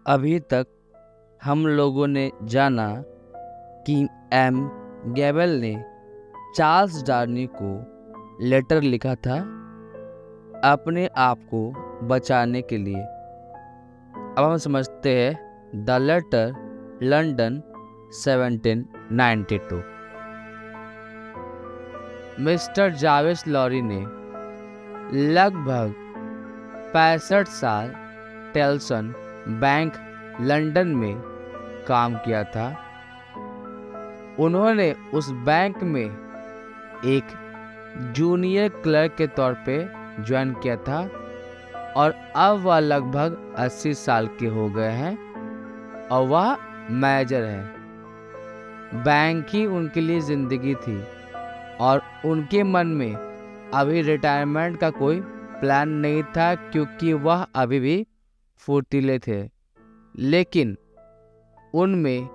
अभी तक हम लोगों ने जाना कि एम गैबल ने चार्ल्स डार्नी को लेटर लिखा था अपने आप को बचाने के लिए। अब हम समझते हैं द लेटर लंदन 1792। मिस्टर जावेस लॉरी ने लगभग 65 साल टेल्सन बैंक लंदन में काम किया था। उन्होंने उस बैंक में एक जूनियर क्लर्क के तौर पे ज्वाइन किया था और अब वह लगभग 80 साल के हो गए हैं और वह मैनेजर है। बैंक ही उनके लिए जिंदगी थी और उनके मन में अभी रिटायरमेंट का कोई प्लान नहीं था, क्योंकि वह अभी भी फुर्तीले थे। लेकिन उनकी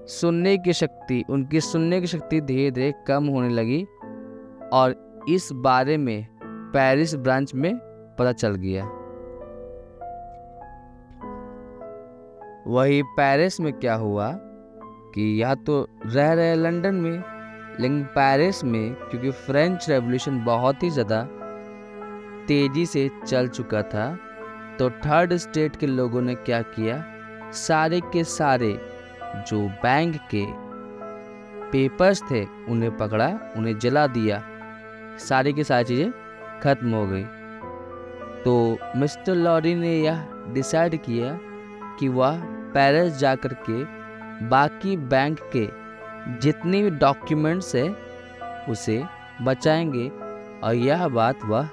सुनने की शक्ति धीरे धीरे कम होने लगी और इस बारे में पेरिस ब्रांच में पता चल गया। वही पेरिस में क्या हुआ कि यह तो रह रहे लंदन में, लेकिन पेरिस में क्योंकि फ्रेंच रेवोल्यूशन बहुत ही ज़्यादा तेज़ी से चल चुका था, तो थर्ड स्टेट के लोगों ने क्या किया, सारे के सारे जो बैंक के पेपर्स थे उन्हें पकड़ा, उन्हें जला दिया, सारी की सारी चीज़ें खत्म हो गई। तो मिस्टर लॉरी ने यह डिसाइड किया कि वह पेरिस जाकर के बाकी बैंक के जितने भी डॉक्यूमेंट्स है उसे बचाएंगे, और यह बात वह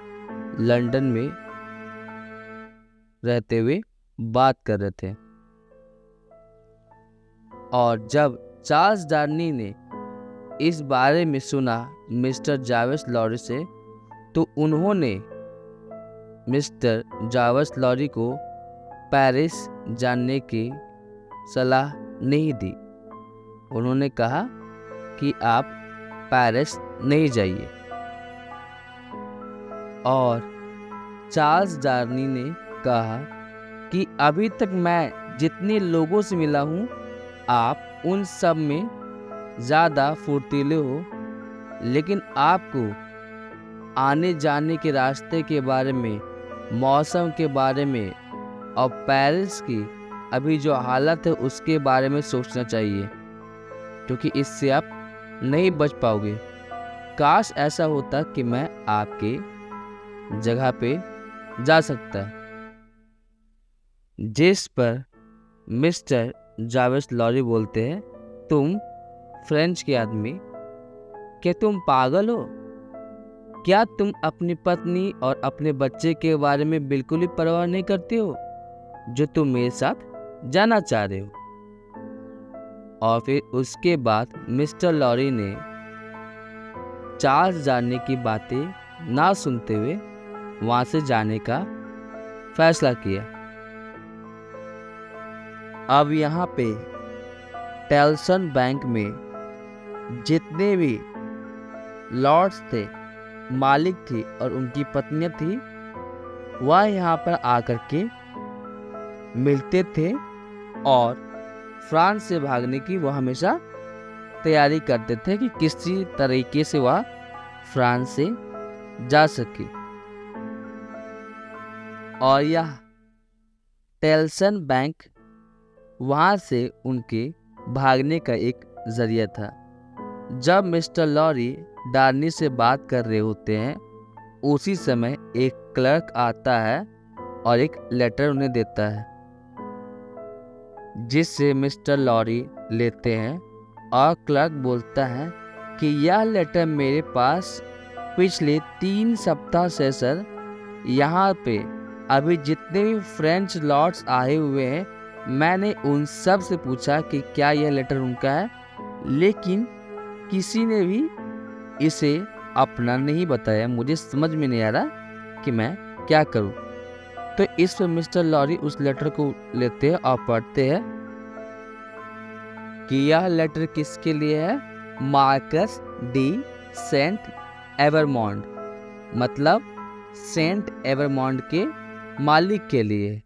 लंदन में रहते हुए बात कर रहे थे। और जब चार्ल्स डार्नी ने इस बारे में सुना मिस्टर जावेस लॉरी से, तो उन्होंने मिस्टर जावेस लॉरी को पेरिस जाने की सलाह नहीं दी। उन्होंने कहा कि आप पेरिस नहीं जाइए। और चार्ल्स डार्नी ने कहा कि अभी तक मैं जितने लोगों से मिला हूँ, आप उन सब में ज़्यादा फुर्तीले हो, लेकिन आपको आने जाने के रास्ते के बारे में, मौसम के बारे में और पेरिस की अभी जो हालत है उसके बारे में सोचना चाहिए, क्योंकि इससे आप नहीं बच पाओगे। काश ऐसा होता कि मैं आपके जगह पे जा सकता। जिस पर मिस्टर जावेस लॉरी बोलते हैं, तुम फ्रेंच के आदमी, क्या तुम पागल हो? क्या तुम अपनी पत्नी और अपने बच्चे के बारे में बिल्कुल ही परवाह नहीं करते हो, जो तुम मेरे साथ जाना चाह रहे हो? और फिर उसके बाद मिस्टर लॉरी ने चार्ल्स जाने की बातें ना सुनते हुए वहां से जाने का फैसला किया। अब यहाँ पे टेल्सन बैंक में जितने भी लॉर्ड्स थे, मालिक थी और उनकी पत्नियां थी, वह यहाँ पर आकर के मिलते थे और फ्रांस से भागने की वह हमेशा तैयारी करते थे कि किसी तरीके से वह फ्रांस से जा सके। और यह टेल्सन बैंक वहाँ से उनके भागने का एक जरिया था। जब मिस्टर लॉरी डार्नी से बात कर रहे होते हैं, उसी समय एक क्लर्क आता है और एक लेटर उन्हें देता है, जिससे मिस्टर लॉरी लेते हैं। और क्लर्क बोलता है कि यह लेटर मेरे पास पिछले 3 सप्ताह से सर, यहाँ पे अभी जितने भी फ्रेंच लॉर्ड्स आए हुए हैं, मैंने उन सब से पूछा कि क्या यह लेटर उनका है, लेकिन किसी ने भी इसे अपना नहीं बताया। मुझे समझ में नहीं आ रहा कि मैं क्या करूं। तो इस पर मिस्टर लॉरी उस लेटर को लेते हैं और पढ़ते हैं कि यह लेटर किसके लिए है, मार्कस डी सेंट एवरमॉन्ड, मतलब सेंट एवरमॉन्ड के मालिक के लिए।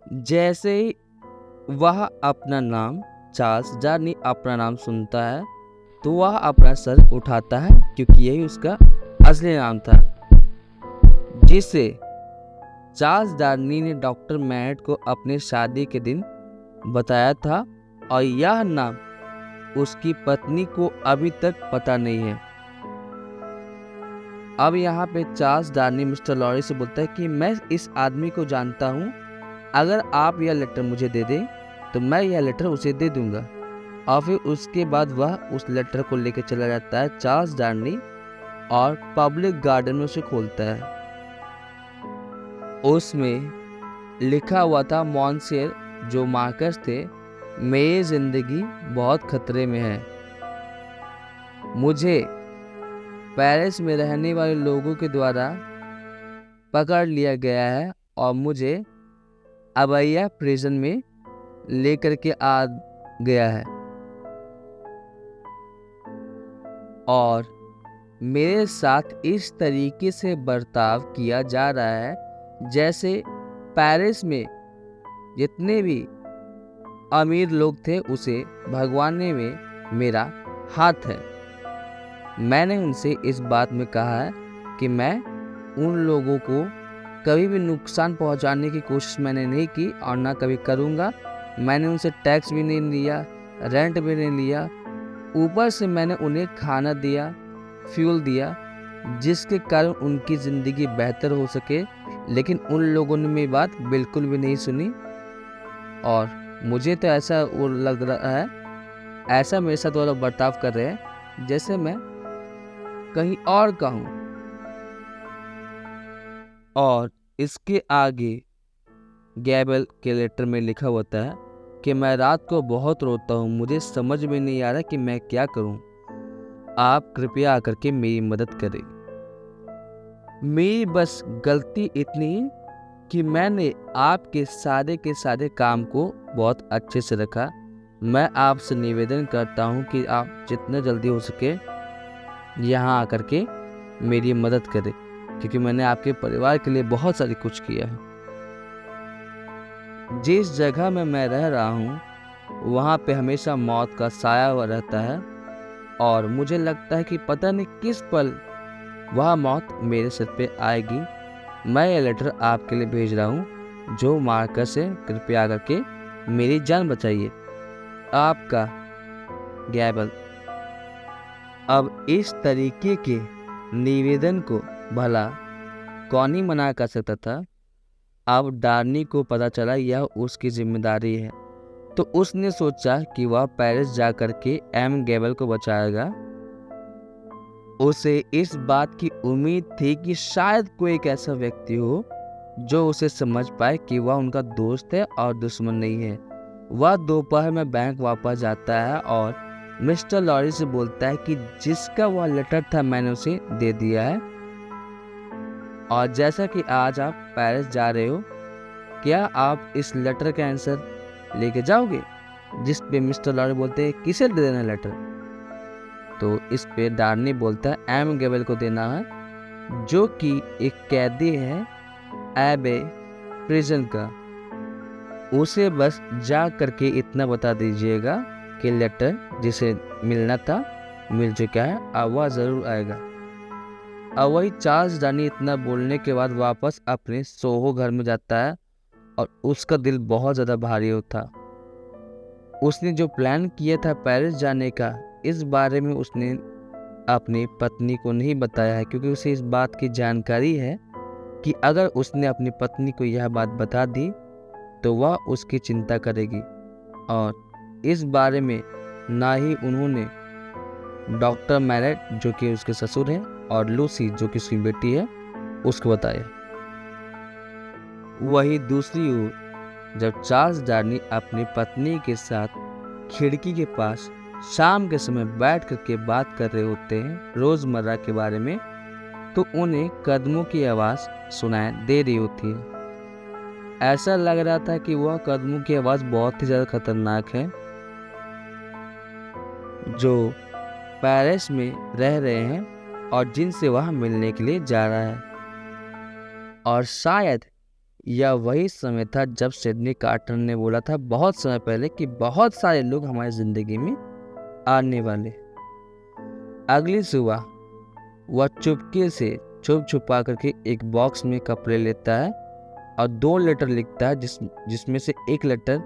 जैसे ही वह अपना नाम चार्ल्स डार्नी अपना नाम सुनता है तो वह अपना सर उठाता है, क्योंकि यही उसका असली नाम था, जिसे चार्ल्स डार्नी ने डॉक्टर मैट को अपने शादी के दिन बताया था, और यह नाम उसकी पत्नी को अभी तक पता नहीं है। अब यहाँ पे चार्ल्स डार्नी मिस्टर लॉरी से बोलता है कि मैं इस आदमी को जानता हूँ, अगर आप यह लेटर मुझे दे दें तो मैं यह लेटर उसे दे दूंगा। और फिर उसके बाद वह उस लेटर को लेकर चला जाता है चार्ल्स डार्नी, और पब्लिक गार्डन में उसे खोलता है। उसमें लिखा हुआ था, मॉन्सेर जो मार्कस थे, मेरी जिंदगी बहुत खतरे में है। मुझे पेरिस में रहने वाले लोगों के द्वारा पकड़ लिया गया है और मुझे अबैया प्रिजन में लेकर के आ गया है, और मेरे साथ इस तरीके से बर्ताव किया जा रहा है जैसे पेरिस में जितने भी अमीर लोग थे उसे भगवाने में मेरा हाथ है। मैंने उनसे इस बात में कहा है कि मैं उन लोगों को कभी भी नुकसान पहुंचाने की कोशिश मैंने नहीं की और ना कभी करूंगा। मैंने उनसे टैक्स भी नहीं लिया, रेंट भी नहीं लिया, ऊपर से मैंने उन्हें खाना दिया, फ्यूल दिया, जिसके कारण उनकी ज़िंदगी बेहतर हो सके। लेकिन उन लोगों ने मेरी बात बिल्कुल भी नहीं सुनी, और मुझे तो ऐसा वो लग रहा है, ऐसा मेरे साथ वो लोग बर्ताव कर रहे हैं जैसे मैं कहीं और का हूँ। और इसके आगे गैबल के लेटर में लिखा होता है कि मैं रात को बहुत रोता हूँ, मुझे समझ में नहीं आ रहा कि मैं क्या करूँ, आप कृपया आकर के मेरी मदद करें। मेरी बस गलती इतनी कि मैंने आपके सारे के सारे काम को बहुत अच्छे से रखा। मैं आपसे निवेदन करता हूँ कि आप जितना जल्दी हो सके यहाँ आकर के मेरी मदद करें, क्योंकि मैंने आपके परिवार के लिए बहुत सारी कुछ किया है। जिस जगह में मैं रह रहा हूँ वहाँ पे हमेशा मौत का साया हुआ रहता है, और मुझे लगता है कि पता नहीं किस पल वह मौत मेरे सिर पे आएगी। मैं ये लेटर आपके लिए भेज रहा हूँ, जो मार्कस से कृपया करके मेरी जान बचाइए। आपका गैबल। अब इस तरीके के निवेदन को भला कौन ही मना कर सकता था। अब डार्नी को पता चला यह उसकी जिम्मेदारी है, तो उसने सोचा कि वह पेरिस जाकर के एम गैबल को बचाएगा। उसे इस बात की उम्मीद थी कि शायद कोई एक ऐसा व्यक्ति हो जो उसे समझ पाए कि वह उनका दोस्त है और दुश्मन नहीं है। वह दोपहर में बैंक वापस जाता है और मिस्टर लॉरी से बोलता है कि जिसका वह लेटर था मैंने उसे दे दिया है, और जैसा कि आज आप पेरिस जा रहे हो, क्या आप इस लेटर का आंसर लेके जाओगे? जिस पे मिस्टर लॉरी बोलते हैं किसे दे देना लेटर? तो इस पे डार्नी बोलता है एम गैबल को देना है, जो कि एक कैदी है एबे प्रिजन का। उसे बस जा करके इतना बता दीजिएगा कि लेटर जिसे मिलना था मिल चुका है, अब वह ज़रूर आएगा। अब वही चार्ल्स डार्नी इतना बोलने के बाद वापस अपने सोहो घर में जाता है, और उसका दिल बहुत ज़्यादा भारी होता। उसने जो प्लान किया था पेरिस जाने का, इस बारे में उसने अपनी पत्नी को नहीं बताया है, क्योंकि उसे इस बात की जानकारी है कि अगर उसने अपनी पत्नी को यह बात बता दी तो वह उसकी चिंता करेगी। और इस बारे में ना ही उन्होंने डॉक्टर मैरेट जो कि उसके ससुर हैं और लूसी जो कि उसकी बेटी है उसको बताया। वही दूसरी ओर जब चार्ल्स डार्नी अपनी पत्नी के साथ खिड़की के पास शाम के समय बैठ करके बात कर रहे होते हैं रोज़मर्रा के बारे में, तो उन्हें कदमों की आवाज़ सुनाई दे रही होती है। ऐसा लग रहा था कि वह कदमों की आवाज़ बहुत ही ज़्यादा खतरनाक है, जो पेरिस में रह रहे हैं और जिनसे वह मिलने के लिए जा रहा है। और शायद यह वही समय था जब सिडनी कार्टर ने बोला था बहुत समय पहले कि बहुत सारे लोग हमारी ज़िंदगी में आने वाले। अगली सुबह वह चुपके से छुप छुपा करके एक बॉक्स में कपड़े लेता है और 2 लेटर लिखता है, जिसमें से एक लेटर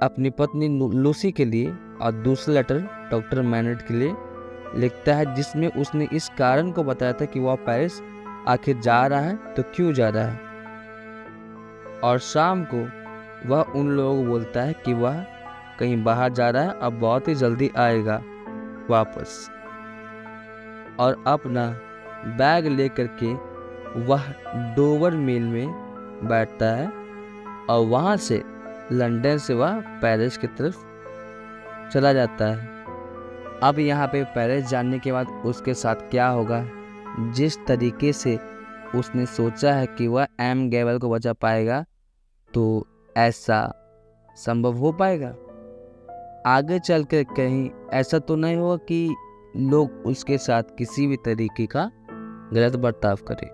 अपनी पत्नी लूसी के लिए और दूसरा लेटर डॉक्टर मैनेट के लिए लिखता है, जिसमें उसने इस कारण को बताया था कि वह पेरिस आखिर जा रहा है तो क्यों जा रहा है। और शाम को वह उन लोगों को बोलता है कि वह कहीं बाहर जा रहा है और बहुत ही जल्दी आएगा वापस। और अपना बैग लेकर के वह डोवर मिल में बैठता है और वहाँ से लंदन से वह पेरिस की तरफ चला जाता है। अब यहाँ पे पेरिस जाने के बाद उसके साथ क्या होगा, जिस तरीके से उसने सोचा है कि वह एम गैबल को बचा पाएगा, तो ऐसा संभव हो पाएगा? आगे चल कर कहीं ऐसा तो नहीं होगा कि लोग उसके साथ किसी भी तरीके का गलत बर्ताव करें।